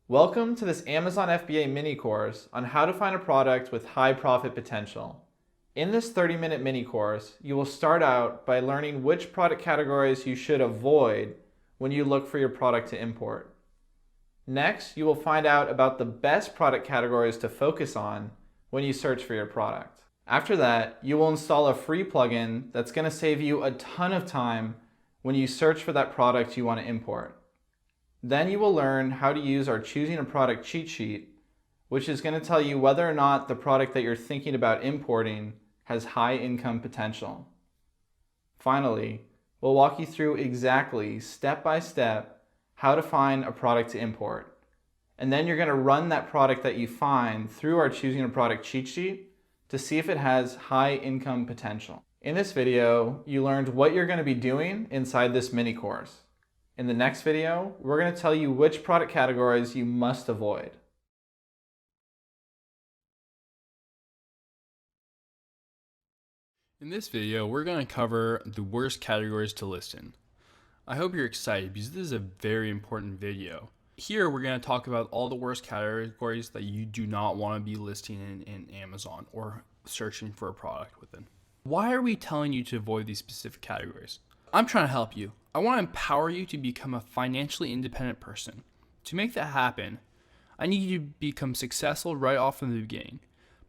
Welcome to this Amazon FBA mini course on how to find a product with high profit potential. In this 30-minute mini course, you will start out by learning which product categories you should avoid when you look for your product to import. Next, you will find out about the best product categories to focus on when you search for your product. After that, you will install a free plugin that's going to save you a ton of time when you search for that product you want to import. Then you will learn how to use our choosing a product cheat sheet, which is going to tell you whether or not the product that you're thinking about importing has high income potential. Finally, we'll walk you through exactly, step by step, how to find a product to import. And then you're going to run that product that you find through our choosing a product cheat sheet to see if it has high income potential. In this video, you learned what you're going to be doing inside this mini course. In the next video, we're going to tell you which product categories you must avoid. In this video, we're going to cover the worst categories to list in. I hope you're excited because this is a very important video. Here, we're going to talk about all the worst categories that you do not want to be listing in Amazon or searching for a product within. Why are we telling you to avoid these specific categories? I'm trying to help you. I want to empower you to become a financially independent person. To make that happen, I need you to become successful right off from the beginning.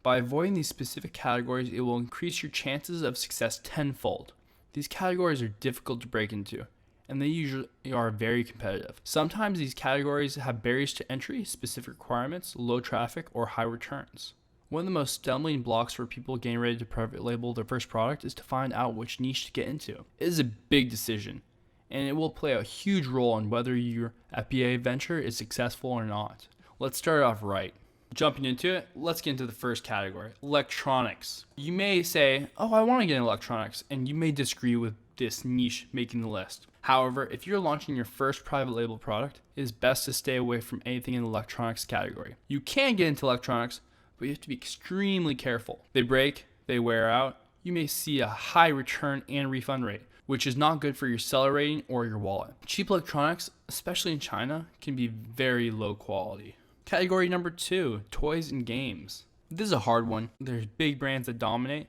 By avoiding these specific categories, it will increase your chances of success tenfold. These categories are difficult to break into, and they usually are very competitive. Sometimes these categories have barriers to entry, specific requirements, low traffic, or high returns. One of the most stumbling blocks for people getting ready to private label their first product is to find out which niche to get into. It is a big decision, and it will play a huge role in whether your FBA venture is successful or not. Let's start off right. Jumping into it, let's get into the first category, electronics. You may say, oh, I want to get into electronics, and you may disagree with this niche making the list. However, if you're launching your first private label product, it is best to stay away from anything in the electronics category. You can get into electronics, but you have to be extremely careful. They break, they wear out. You may see a high return and refund rate, which is not good for your seller rating or your wallet. Cheap electronics, especially in China, can be very low quality. Category number 2, toys and games. This is a hard one. There's big brands that dominate.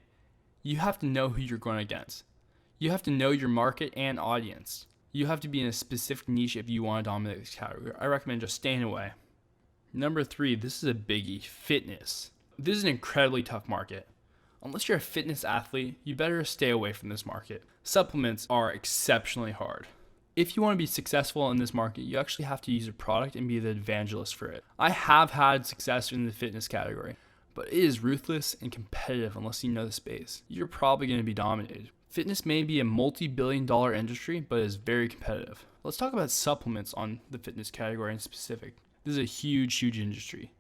You have to know who you're going against. You have to know your market and audience. You have to be in a specific niche if you want to dominate this category. I recommend just staying away. Number 3, this is a biggie, fitness. This is an incredibly tough market. Unless you're a fitness athlete, you better stay away from this market. Supplements are exceptionally hard. If you want to be successful in this market, you actually have to use a product and be the evangelist for it. I have had success in the fitness category, but it is ruthless and competitive unless you know the space. You're probably going to be dominated. Fitness may be a multi-billion-dollar industry, but it is very competitive. Let's talk about supplements on the fitness category in specific. This is a huge industry.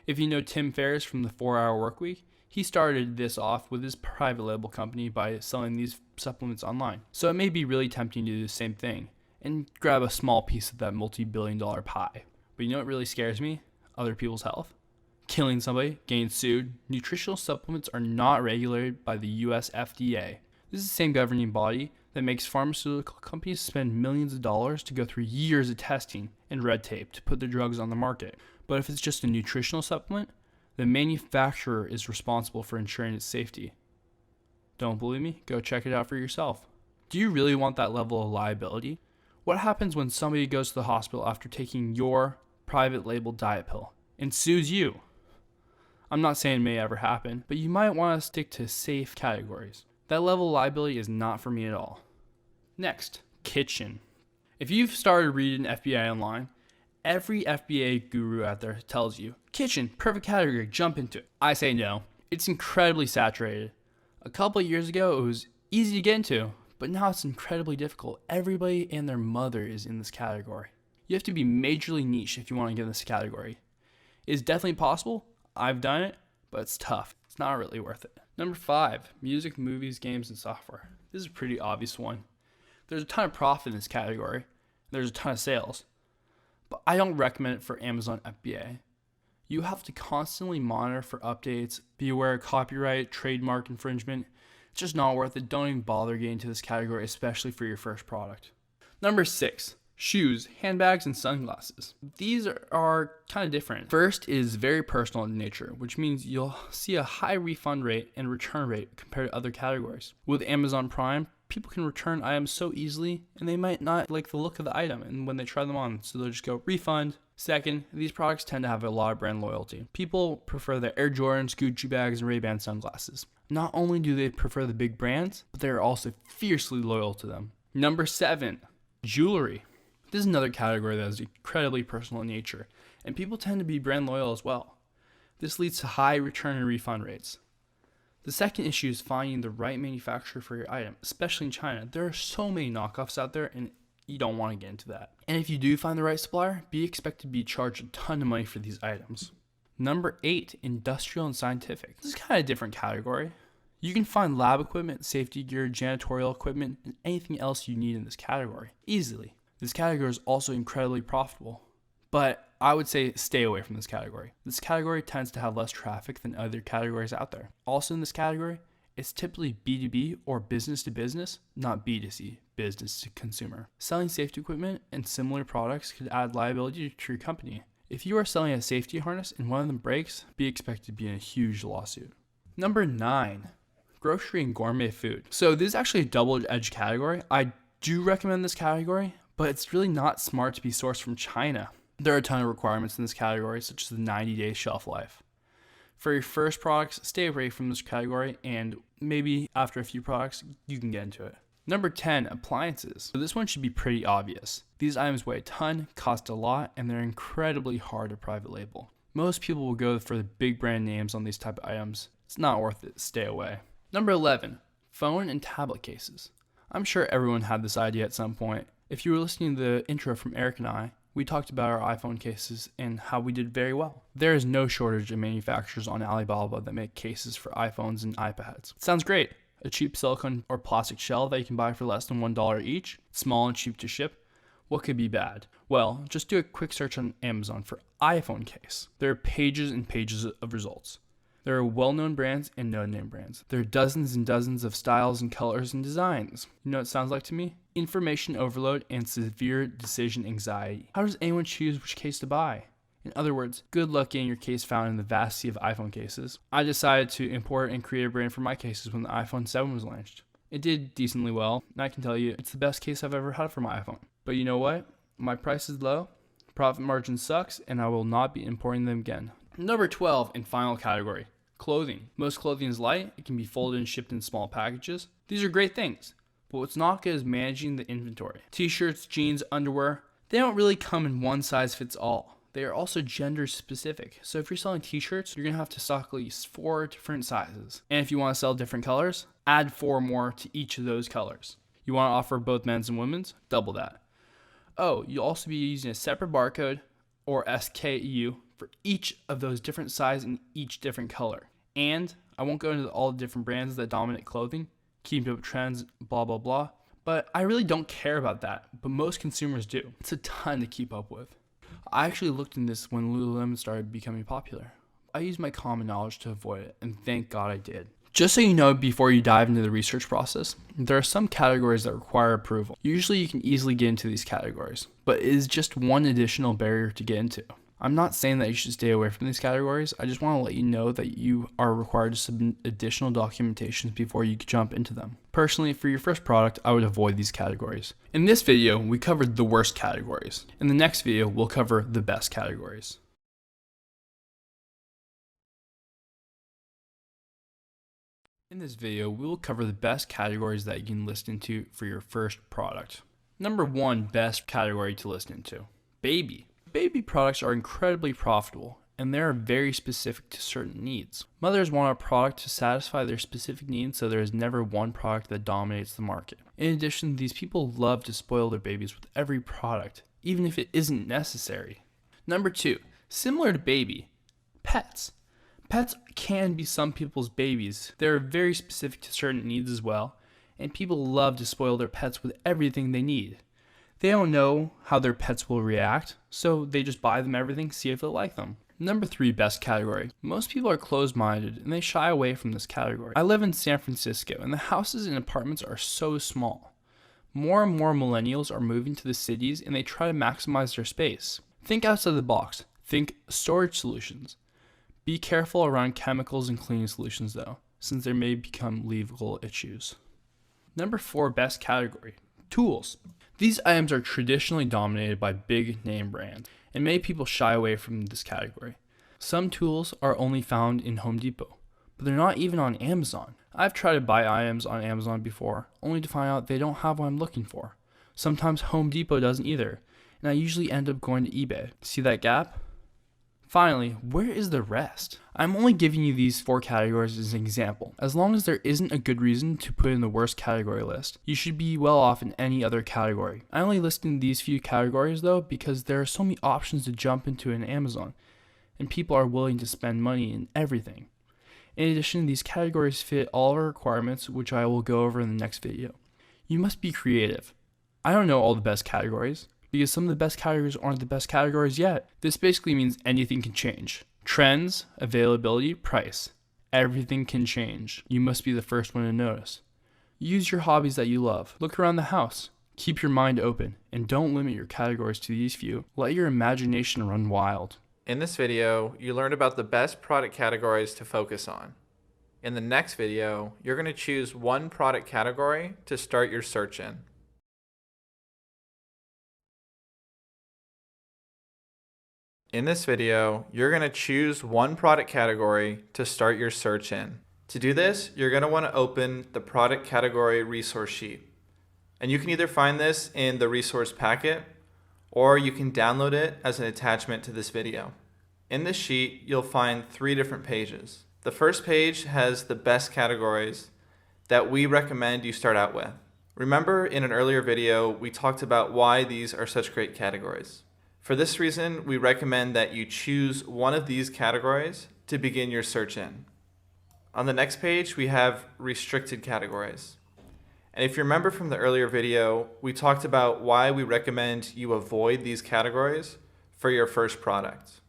If you know Tim Ferriss from the 4-Hour Workweek, he started this off with his private label company by selling these supplements online. So it may be really tempting to do the same thing and grab a small piece of that multi-billion-dollar pie. But you know what really scares me? Other people's health. Killing somebody, getting sued. Nutritional supplements are not regulated by the US FBA. This is the same governing body that makes pharmaceutical companies spend millions of dollars to go through years of testing and red tape to put their drugs on the market. But if it's just a nutritional supplement, the manufacturer is responsible for ensuring its safety. Don't believe me? Go check it out for yourself. Do you really want that level of liability? What happens when somebody goes to the hospital after taking your private label diet pill and sues you? I'm not saying it may ever happen, but you might want to stick to safe categories. That level of liability is not for me at all. Next, kitchen. If you've started reading FBA online, every FBA guru out there tells you, kitchen, perfect category, jump into it. I say no. It's incredibly saturated. A couple of years ago, it was easy to get into, but now it's incredibly difficult. Everybody and their mother is in this category. You have to be majorly niche if you want to get in this category. It is definitely possible. I've done it, but it's tough. It's not really worth it. Number 5, music, movies, games, and software. This is a pretty obvious one. There's a ton of profit in this category. There's a ton of sales. But I don't recommend it for Amazon FBA. You have to constantly monitor for updates, be aware of copyright, trademark infringement. It's just not worth it. Don't even bother getting into this category, especially for your first product. Number 6, Shoes, handbags, and sunglasses. These are kind of different. First is very personal in nature, which means you'll see a high refund rate and return rate compared to other categories. With Amazon Prime, people can return items so easily, and they might not like the look of the item and when they try them on, so they'll just go refund. Second, these products tend to have a lot of brand loyalty. People prefer the Air Jordans, Gucci bags, and Ray-Ban sunglasses. Not only do they prefer the big brands, but they're also fiercely loyal to them. Number 7, jewelry. This is another category that is incredibly personal in nature, and people tend to be brand loyal as well. This leads to high return and refund rates. The second issue is finding the right manufacturer for your item, especially in China. There are so many knockoffs out there, and you don't want to get into that. And if you do find the right supplier, be expected to be charged a ton of money for these items. Number 8, industrial and scientific. This is kind of a different category. You can find lab equipment, safety gear, janitorial equipment, and anything else you need in this category easily. This category is also incredibly profitable, but I would say stay away from this category. This category tends to have less traffic than other categories out there. Also in this category, it's typically B2B or business to business, not B2C, business to consumer. Selling safety equipment and similar products could add liability to your company. If you are selling a safety harness and one of them breaks, be expected to be in a huge lawsuit. Number 9, grocery and gourmet food. So this is actually a double-edged category. I do recommend this category, but it's really not smart to be sourced from China. There are a ton of requirements in this category, such as the 90-day shelf life. For your first products, stay away from this category, and maybe after a few products, you can get into it. Number 10, appliances. So this one should be pretty obvious. These items weigh a ton, cost a lot, and they're incredibly hard to private label. Most people will go for the big brand names on these type of items. It's not worth it, stay away. Number 11, phone and tablet cases. I'm sure everyone had this idea at some point. If you were listening to the intro from Eric and I, we talked about our iPhone cases and how we did very well. There is no shortage of manufacturers on Alibaba that make cases for iPhones and iPads. It sounds great. A cheap silicone or plastic shell that you can buy for less than $1 each, small and cheap to ship. What could be bad? Well, just do a quick search on Amazon for iPhone case. There are pages and pages of results. There are well-known brands and no-name brands. There are dozens and dozens of styles and colors and designs. You know what it sounds like to me? Information overload and severe decision anxiety. How does anyone choose which case to buy? In other words, good luck getting your case found in the vast sea of iPhone cases. I decided to import and create a brand for my cases when the iPhone 7 was launched. It did decently well, and I can tell you it's the best case I've ever had for my iPhone. But you know what? My price is low, profit margin sucks, and I will not be importing them again. Number 12 and final category. Clothing. Most clothing is light. It can be folded and shipped in small packages. These are great things, but what's not good is managing the inventory. T-shirts, jeans, underwear, they don't really come in one size fits all. They are also gender specific. So if you're selling t-shirts, you're going to have to stock at least 4 different sizes. And if you want to sell different colors, add 4 more to each of those colors. You want to offer both men's and women's? Double that. Oh, you'll also be using a separate barcode or SKU for each of those different sizes and each different color. And I won't go into all the different brands that dominate clothing, keeping up with trends, blah, blah, blah. But I really don't care about that. But most consumers do. It's a ton to keep up with. I actually looked in this when Lululemon started becoming popular. I used my common knowledge to avoid it, and thank God I did. Just so you know, before you dive into the research process, there are some categories that require approval. Usually you can easily get into these categories, but it is just one additional barrier to get into. I'm not saying that you should stay away from these categories. I just want to let you know that you are required to submit additional documentations before you jump into them. Personally, for your first product, I would avoid these categories. In this video, we covered the worst categories. In the next video, we'll cover the best categories. In this video, we will cover the best categories that you can list into for your first product. Number 1 best category to list into: baby. Baby products are incredibly profitable, and they are very specific to certain needs. Mothers want a product to satisfy their specific needs, so there is never one product that dominates the market. In addition, these people love to spoil their babies with every product, even if it isn't necessary. Number 2, similar to baby, pets. Pets can be some people's babies. They're very specific to certain needs as well, and people love to spoil their pets with everything they need. They don't know how their pets will react, so they just buy them everything, see if they like them. Number 3 best category. Most people are closed-minded and they shy away from this category. I live in San Francisco and the houses and apartments are so small. More and more millennials are moving to the cities and they try to maximize their space. Think outside the box. Think storage solutions. Be careful around chemicals and cleaning solutions though, since there may become legal issues. Number 4 best category, tools. These items are traditionally dominated by big name brands, and many people shy away from this category. Some tools are only found in Home Depot, but they're not even on Amazon. I've tried to buy items on Amazon before, only to find out they don't have what I'm looking for. Sometimes Home Depot doesn't either, and I usually end up going to eBay. See that gap? Finally, where is the rest? I'm only giving you these 4 categories as an example. As long as there isn't a good reason to put in the worst category list, you should be well off in any other category. I only listed these few categories though because there are so many options to jump into in Amazon, and people are willing to spend money in everything. In addition, these categories fit all of our requirements, which I will go over in the next video. You must be creative. I don't know all the best categories, because some of the best categories aren't the best categories yet. This basically means anything can change. Trends, availability, price. Everything can change. You must be the first one to notice. Use your hobbies that you love. Look around the house. Keep your mind open, and don't limit your categories to these few. Let your imagination run wild. In this video, you learned about the best product categories to focus on. In the next video, you're going to choose one product category to start your search in. In this video, you're going to choose one product category to start your search in. To do this, you're going to want to open the product category resource sheet. And you can either find this in the resource packet, or you can download it as an attachment to this video. In this sheet, you'll find 3 different pages. The first page has the best categories that we recommend you start out with. Remember, in an earlier video, we talked about why these are such great categories. For this reason, we recommend that you choose one of these categories to begin your search in. On the next page, we have restricted categories. And if you remember from the earlier video, we talked about why we recommend you avoid these categories for your first product.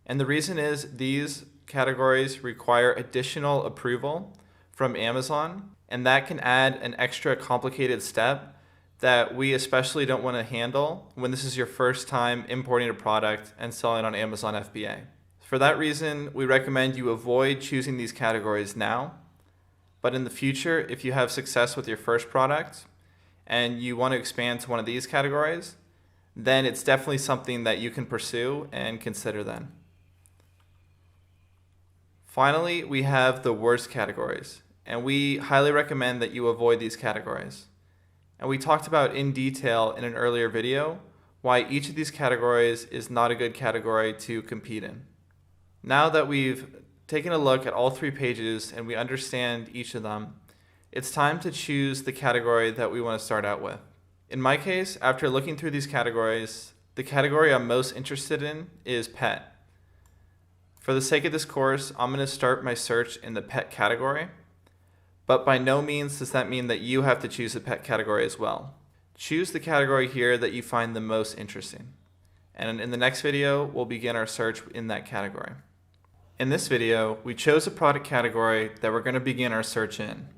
And the reason is these categories require additional approval from Amazon, and that can add an extra complicated step that we especially don't want to handle when this is your first time importing a product and selling on Amazon FBA. For that reason, we recommend you avoid choosing these categories now. But in the future, if you have success with your first product and you want to expand to one of these categories, then it's definitely something that you can pursue and consider then. Finally, we have the worst categories, and we highly recommend that you avoid these categories. And we talked about in detail in an earlier video why each of these categories is not a good category to compete in. Now that we've taken a look at all 3 pages and we understand each of them, it's time to choose the category that we want to start out with. In my case, after looking through these categories, the category I'm most interested in is pet. For the sake of this course, I'm going to start my search in the pet category. But by no means does that mean that you have to choose the pet category as well. Choose the category here that you find the most interesting. And in the next video, we'll begin our search in that category. In this video, we chose a product category that we're going to begin our search in.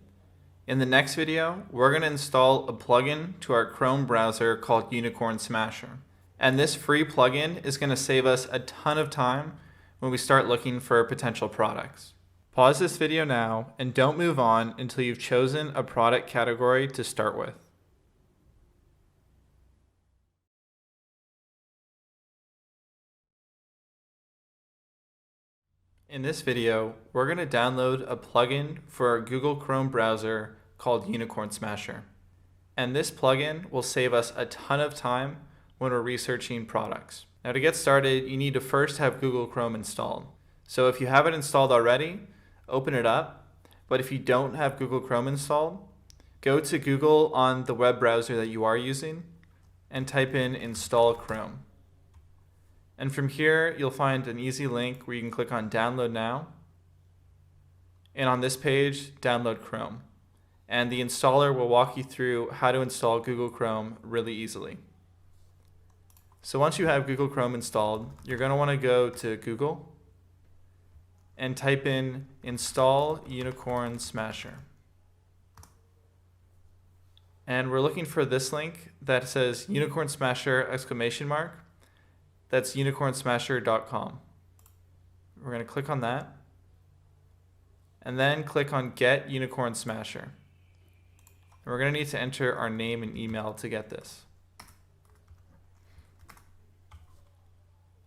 In the next video, we're going to install a plugin to our Chrome browser called Unicorn Smasher. And this free plugin is going to save us a ton of time when we start looking for potential products. Pause this video now and don't move on until you've chosen a product category to start with. In this video, we're going to download a plugin for our Google Chrome browser called Unicorn Smasher. And this plugin will save us a ton of time when we're researching products. Now to get started, you need to first have Google Chrome installed. So if you have it installed already, open it up, but if you don't have Google Chrome installed, go to Google on the web browser that you are using and type in install Chrome. And from here, you'll find an easy link where you can click on download now. And on this page, download Chrome. And the installer will walk you through how to install Google Chrome really easily. So once you have Google Chrome installed, you're going to want to go to Google and type in install Unicorn Smasher. And we're looking for this link that says Unicorn Smasher ! That's unicornsmasher.com. We're going to click on that. And then click on Get Unicorn Smasher. And we're going to need to enter our name and email to get this.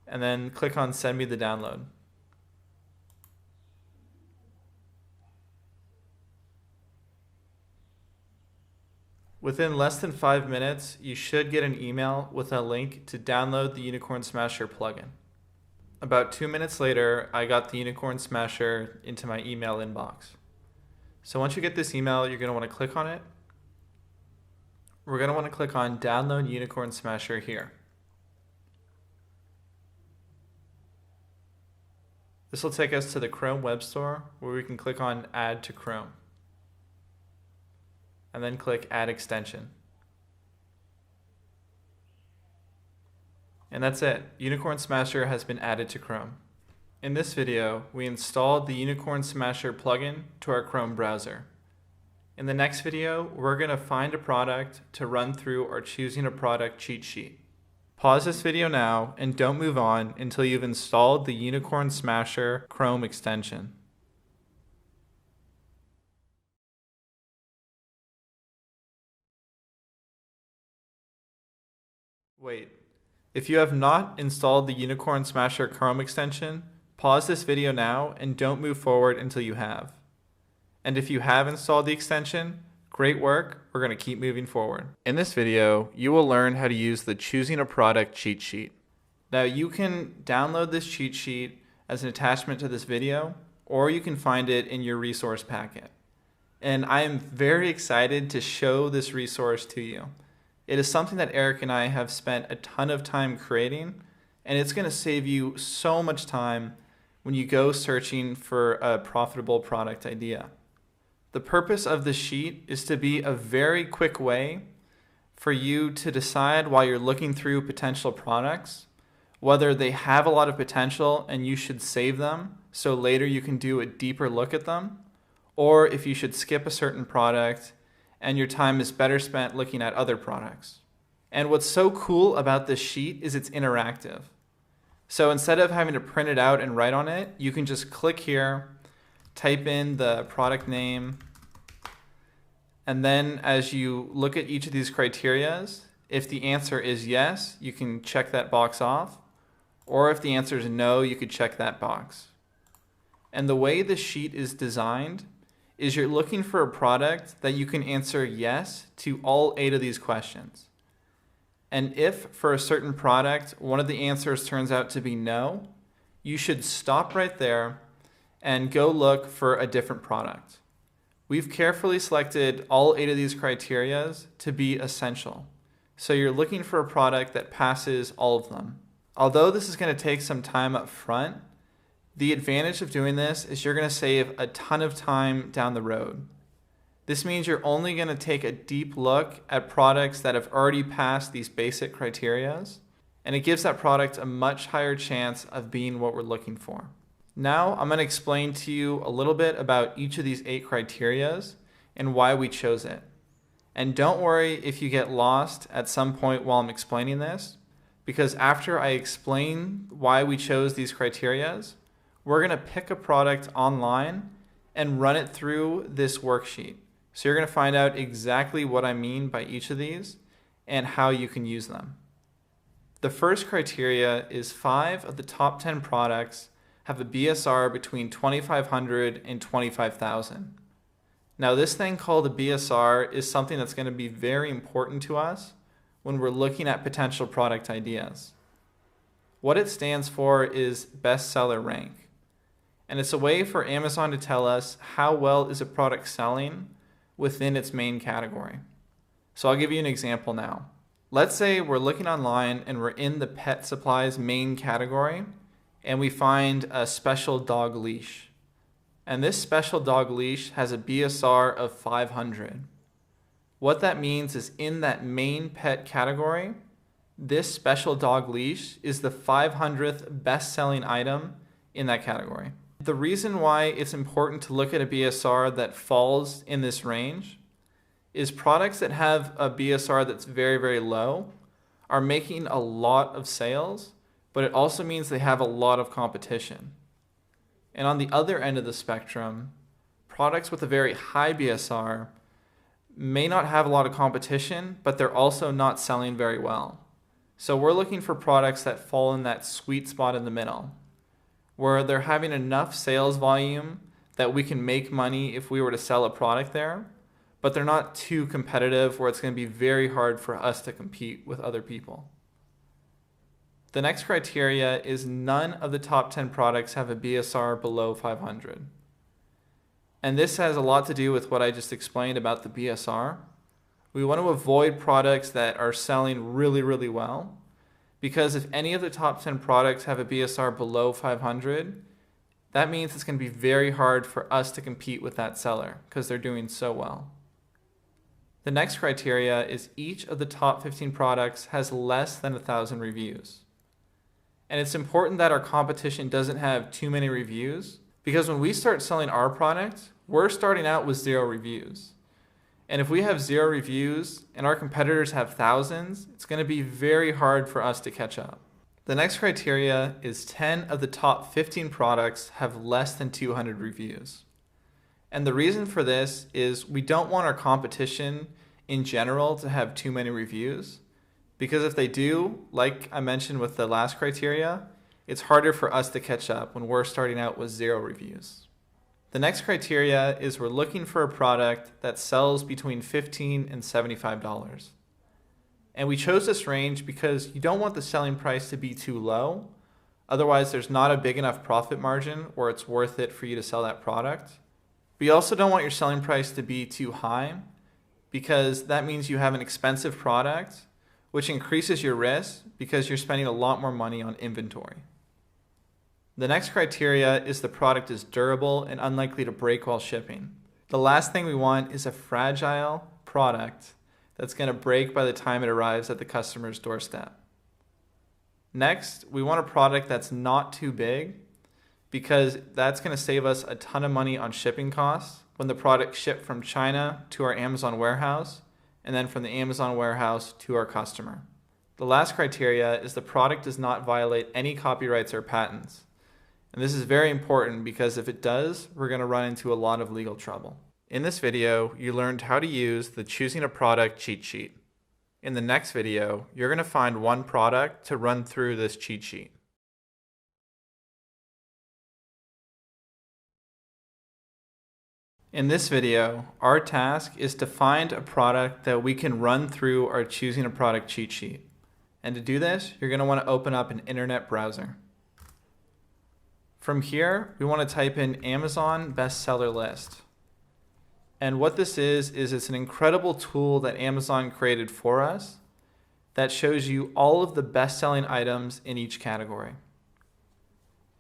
And then click on Send Me the Download. Within less than 5 minutes, you should get an email with a link to download the Unicorn Smasher plugin. About 2 minutes later, I got the Unicorn Smasher into my email inbox. So once you get this email, you're going to want to click on it. We're going to want to click on Download Unicorn Smasher here. This will take us to the Chrome Web Store where we can click on Add to Chrome. And then click Add Extension. And that's it. Unicorn Smasher has been added to Chrome. In this video, we installed the Unicorn Smasher plugin to our Chrome browser. In the next video, we're going to find a product to run through our Choosing a Product cheat sheet. Pause this video now and don't move on until you've installed the Unicorn Smasher Chrome extension. Wait, if you have not installed the Unicorn Smasher Chrome extension, pause this video now and don't move forward until you have. And if you have installed the extension, great work, we're going to keep moving forward. In this video, you will learn how to use the Choosing a Product cheat sheet. Now you can download this cheat sheet as an attachment to this video, or you can find it in your resource packet. And I am very excited to show this resource to you. It is something that Eric and I have spent a ton of time creating, and it's going to save you so much time when you go searching for a profitable product idea. The purpose of this sheet is to be a very quick way for you to decide while you're looking through potential products whether they have a lot of potential and you should save them so later you can do a deeper look at them, or if you should skip a certain product and your time is better spent looking at other products. And what's so cool about this sheet is it's interactive. So instead of having to print it out and write on it, you can just click here, type in the product name, and then as you look at each of these criterias, if the answer is yes, you can check that box off, or if the answer is no, you could check that box. And the way the sheet is designed is you're looking for a product that you can answer yes to all 8 of these questions. And if for a certain product, one of the answers turns out to be no, you should stop right there and go look for a different product. We've carefully selected all 8 of these criterias to be essential. So you're looking for a product that passes all of them. Although this is going to take some time up front, the advantage of doing this is you're going to save a ton of time down the road. This means you're only going to take a deep look at products that have already passed these basic criterias, and it gives that product a much higher chance of being what we're looking for. Now I'm going to explain to you a little bit about each of these 8 criterias and why we chose it. And don't worry if you get lost at some point while I'm explaining this, because after I explain why we chose these criterias, we're going to pick a product online and run it through this worksheet. So you're going to find out exactly what I mean by each of these and how you can use them. The first criteria is 5 of the top 10 products have a BSR between 2,500 and 25,000. Now this thing called a BSR is something that's going to be very important to us when we're looking at potential product ideas. What it stands for is bestseller rank. And it's a way for Amazon to tell us how well is a product selling within its main category. So I'll give you an example now. Let's say we're looking online and we're in the pet supplies main category and we find a special dog leash. And this special dog leash has a BSR of 500. What that means is in that main pet category, this special dog leash is the 500th best-selling item in that category. The reason why it's important to look at a BSR that falls in this range is products that have a BSR that's very, very low are making a lot of sales, but it also means they have a lot of competition. And on the other end of the spectrum, products with a very high BSR may not have a lot of competition, but they're also not selling very well. So we're looking for products that fall in that sweet spot in the middle, where they're having enough sales volume that we can make money if we were to sell a product there, but they're not too competitive where it's going to be very hard for us to compete with other people. The next criteria is none of the top 10 products have a BSR below 500. And this has a lot to do with what I just explained about the BSR. We want to avoid products that are selling really, really well, because if any of the top 10 products have a BSR below 500, that means it's going to be very hard for us to compete with that seller because they're doing so well. The next criteria is each of the top 15 products has less than 1,000 reviews. And it's important that our competition doesn't have too many reviews, because when we start selling our product, we're starting out with 0 reviews. And if we have 0 reviews and our competitors have thousands, it's going to be very hard for us to catch up. The next criteria is 10 of the top 15 products have less than 200 reviews. And the reason for this is we don't want our competition in general to have too many reviews, because if they do, like I mentioned with the last criteria, it's harder for us to catch up when we're starting out with 0 reviews. The next criteria is we're looking for a product that sells between $15 and $75. And we chose this range because you don't want the selling price to be too low. Otherwise, there's not a big enough profit margin where it's worth it for you to sell that product. But you also don't want your selling price to be too high, because that means you have an expensive product, which increases your risk because you're spending a lot more money on inventory. The next criteria is the product is durable and unlikely to break while shipping. The last thing we want is a fragile product that's going to break by the time it arrives at the customer's doorstep. Next, we want a product that's not too big, because that's going to save us a ton of money on shipping costs when the product shipped from China to our Amazon warehouse, and then from the Amazon warehouse to our customer. The last criteria is the product does not violate any copyrights or patents. And this is very important because if it does, we're going to run into a lot of legal trouble. In this video, you learned how to use the Choosing a Product cheat sheet. In the next video, you're going to find one product to run through this cheat sheet. In this video, our task is to find a product that we can run through our Choosing a Product cheat sheet. And to do this, you're going to want to open up an internet browser. From here, we want to type in Amazon bestseller list. And what this is it's an incredible tool that Amazon created for us that shows you all of the best-selling items in each category.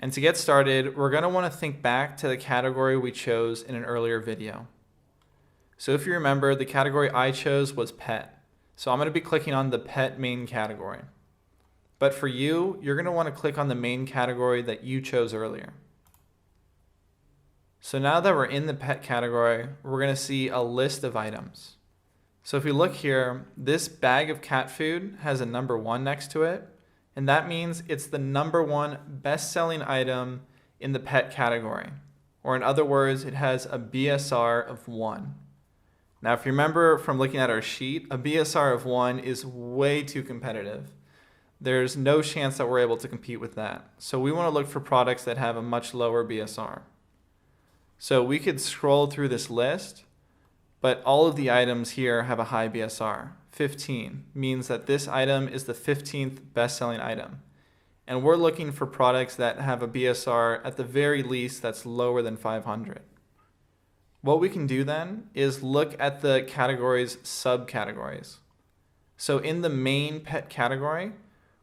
And to get started, we're going to want to think back to the category we chose in an earlier video. So if you remember, the category I chose was pet. So I'm going to be clicking on the pet main category. But for you, you're going to want to click on the main category that you chose earlier. So now that we're in the pet category, we're going to see a list of items. So if we look here, this bag of cat food has a number 1 next to it. And that means it's the number 1 best-selling item in the pet category. Or in other words, it has a BSR of 1. Now, if you remember from looking at our sheet, a BSR of 1 is way too competitive. There's no chance that we're able to compete with that. So we want to look for products that have a much lower BSR. So we could scroll through this list, but all of the items here have a high BSR. 15 means that this item is the 15th best-selling item. And we're looking for products that have a BSR at the very least that's lower than 500. What we can do then is look at the category's subcategories. So in the main pet category,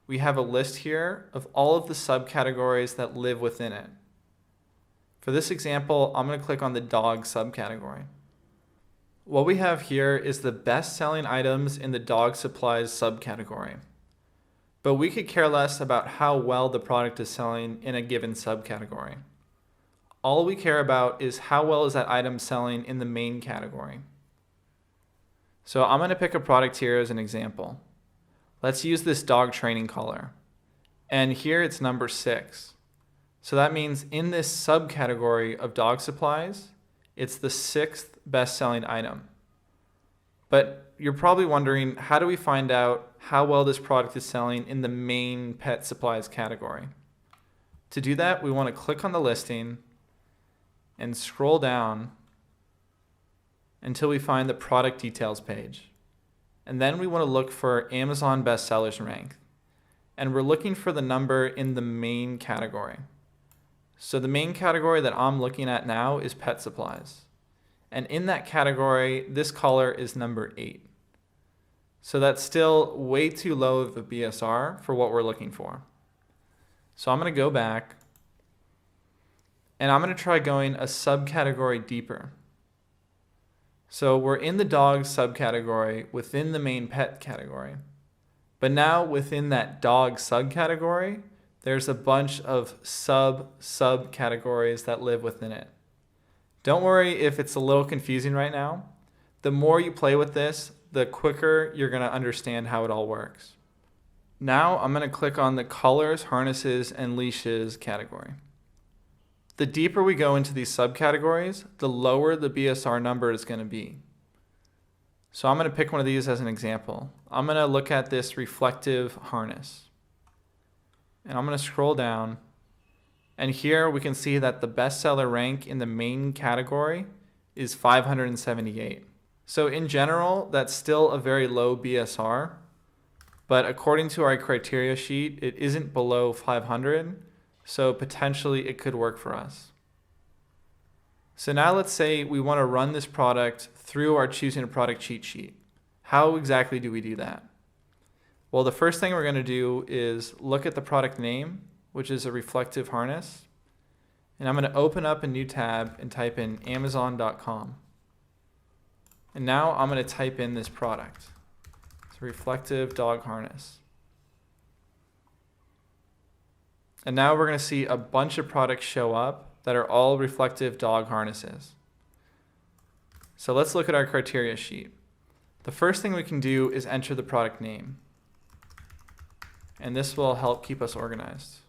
we have a list here of all of the subcategories that live within it. For this example, I'm going to click on the dog subcategory. What we have here is the best-selling items in the dog supplies subcategory. But we could care less about how well the product is selling in a given subcategory. All we care about is how well is that item selling in the main category. So I'm going to pick a product here as an example. Let's use this dog training collar. And here it's number 6. So that means in this subcategory of dog supplies, it's the 6th best-selling item. But you're probably wondering, how do we find out how well this product is selling in the main pet supplies category? To do that, we want to click on the listing and scroll down until we find the product details page. And then we want to look for Amazon bestsellers rank. And we're looking for the number in the main category. So the main category that I'm looking at now is pet supplies. And in that category, this collar is number 8. So that's still way too low of a BSR for what we're looking for. So I'm going to go back and I'm going to try going a subcategory deeper. So we're in the dog subcategory within the main pet category. But now within that dog subcategory, there's a bunch of subcategories that live within it. Don't worry if it's a little confusing right now. The more you play with this, the quicker you're going to understand how it all works. Now I'm going to click on the collars, harnesses, and leashes category. The deeper we go into these subcategories, the lower the BSR number is going to be. So I'm going to pick one of these as an example. I'm going to look at this reflective harness. And I'm going to scroll down. And here we can see that the bestseller rank in the main category is 578. So in general, that's still a very low BSR. But according to our criteria sheet, it isn't below 500. So potentially it could work for us. So now let's say we want to run this product through our choosing a product cheat sheet. How exactly do we do that? Well, the first thing we're going to do is look at the product name, which is a reflective harness. And I'm going to open up a new tab and type in Amazon.com. And now I'm going to type in this product. It's a reflective dog harness. And now we're going to see a bunch of products show up that are all reflective dog harnesses. So let's look at our criteria sheet. The first thing we can do is enter the product name. And this will help keep us organized.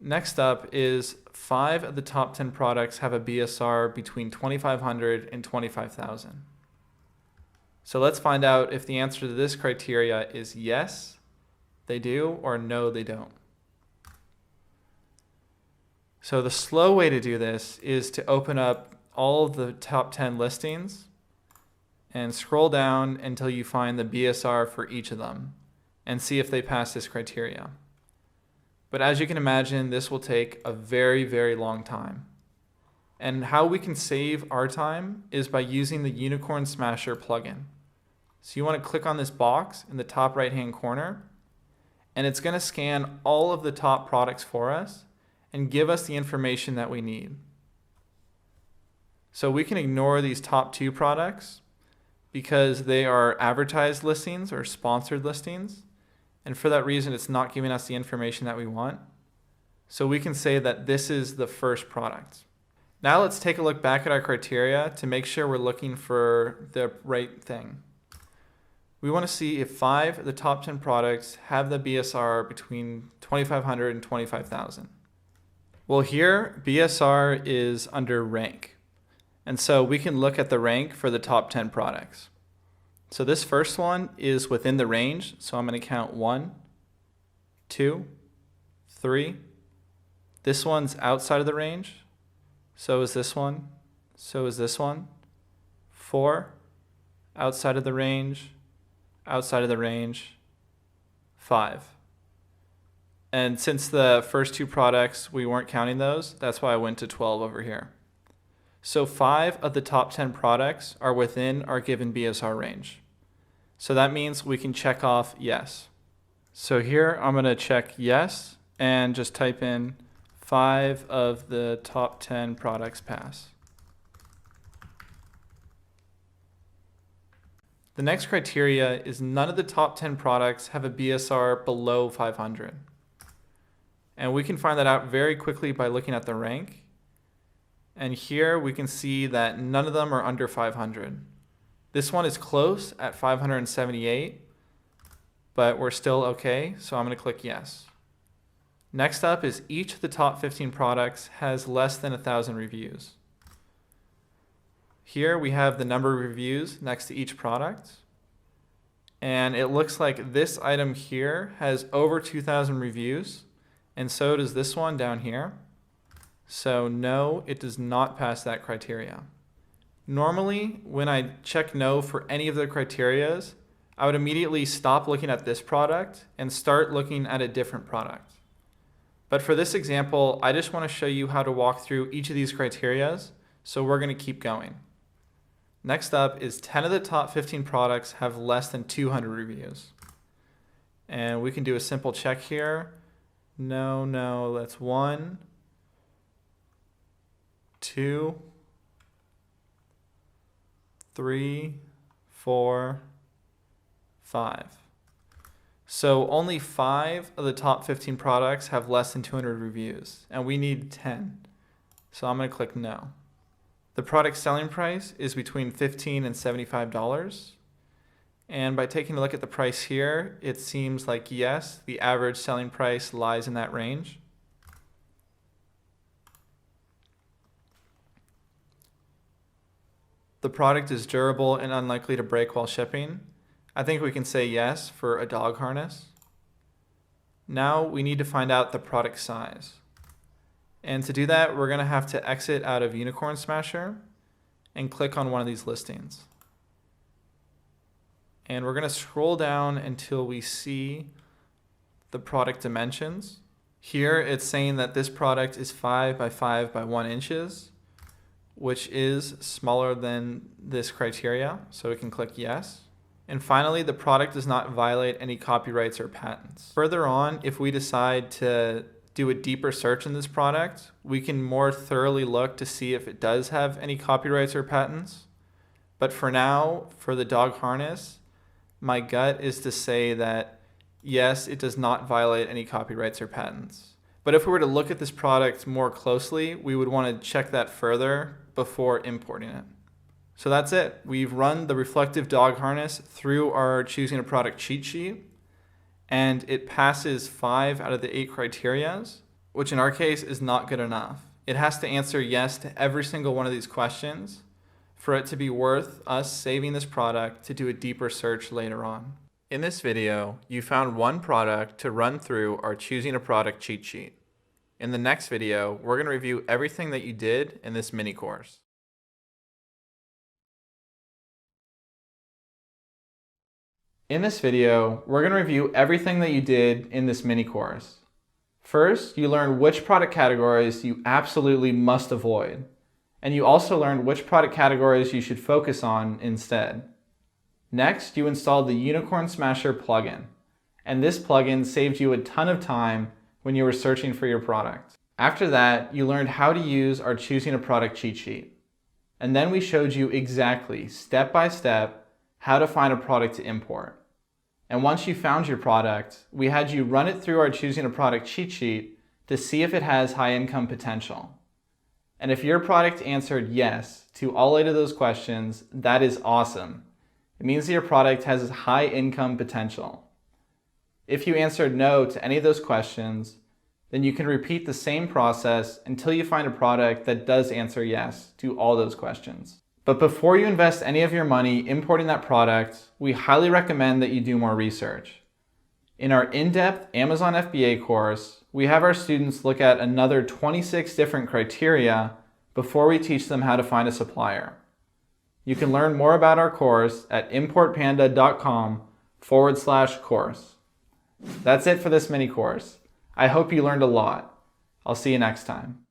Next up is 5 of the top 10 products have a BSR between 2,500 and 25,000. So let's find out if the answer to this criteria is yes, they do, or no, they don't. So the slow way to do this is to open up all of the top 10 listings and scroll down until you find the BSR for each of them and see if they pass this criteria. But as you can imagine, this will take a very, very long time. And how we can save our time is by using the Unicorn Smasher plugin. So you want to click on this box in the top right-hand corner, and it's going to scan all of the top products for us and give us the information that we need. So we can ignore these top 2 products because they are advertised listings or sponsored listings. And for that reason, it's not giving us the information that we want. So we can say that this is the first product. Now let's take a look back at our criteria to make sure we're looking for the right thing. We want to see if 5 of the top 10 products have the BSR between 2,500 and 25,000. Well, here BSR is under rank. And so we can look at the rank for the top 10 products. So this first one is within the range. So I'm going to count 1, 2, 3. This one's outside of the range. So is this one. So is this one. 4, outside of the range. Outside of the range. 5. And since the first 2 products, we weren't counting those, that's why I went to 12 over here. So 5 of the top 10 products are within our given BSR range. So that means we can check off yes. So here I'm going to check yes and just type in 5 of the top 10 products pass. The next criteria is none of the top 10 products have a BSR below 500. And we can find that out very quickly by looking at the rank. And here we can see that none of them are under 500. This one is close at 578, but we're still okay, so I'm going to click yes. Next up is each of the top 15 products has less than 1,000 reviews. Here we have the number of reviews next to each product. And it looks like this item here has over 2,000 reviews, and so does this one down here. So no, it does not pass that criteria. Normally, when I check no for any of the criterias, I would immediately stop looking at this product and start looking at a different product. But for this example, I just want to show you how to walk through each of these criterias, so we're going to keep going. Next up is 10 of the top 15 products have less than 200 reviews. And we can do a simple check here. No, that's 1, 2, 3, 4, 5. So only 5 of the top 15 products have less than 200 reviews, and we need 10. So I'm going to click no. The product selling price is between $15 and $75. And by taking a look at the price here, it seems like yes, the average selling price lies in that range. The product is durable and unlikely to break while shipping. I think we can say yes for a dog harness. Now we need to find out the product size. And to do that, we're going to have to exit out of Unicorn Smasher and click on one of these listings. And we're going to scroll down until we see the product dimensions. Here it's saying that this product is 5 by 5 by 1 inches, which is smaller than this criteria, so we can click yes. And finally, the product does not violate any copyrights or patents. Further on, if we decide to do a deeper search in this product, we can more thoroughly look to see if it does have any copyrights or patents. But for now, for the dog harness, my gut is to say that yes, it does not violate any copyrights or patents. But if we were to look at this product more closely, we would want to check that further before importing it. So that's it. We've run the reflective dog harness through our choosing a product cheat sheet, and it passes 5 out of the 8 criterias, which in our case is not good enough. It has to answer yes to every single one of these questions for it to be worth us saving this product to do a deeper search later on. In this video, you found one product to run through our choosing a product cheat sheet. In the next video, we're going to review everything that you did in this mini course. In this video, we're going to review everything that you did in this mini course. First, you learned which product categories you absolutely must avoid, and you also learned which product categories you should focus on instead. Next, you installed the Unicorn Smasher plugin, and this plugin saved you a ton of time when you were searching for your product. After that, you learned how to use our choosing a product cheat sheet, and then we showed you exactly, step by step, how to find a product to import. And once you found your product, we had you run it through our choosing a product cheat sheet to see if it has high income potential. And if your product answered yes to all 8 of those questions, that is awesome. It means that your product has high income potential. If you answered no to any of those questions, then you can repeat the same process until you find a product that does answer yes to all those questions. But before you invest any of your money importing that product, we highly recommend that you do more research. In our in-depth Amazon FBA course, we have our students look at another 26 different criteria before we teach them how to find a supplier. You can learn more about our course at importpanda.com/course. That's it for this mini course. I hope you learned a lot. I'll see you next time.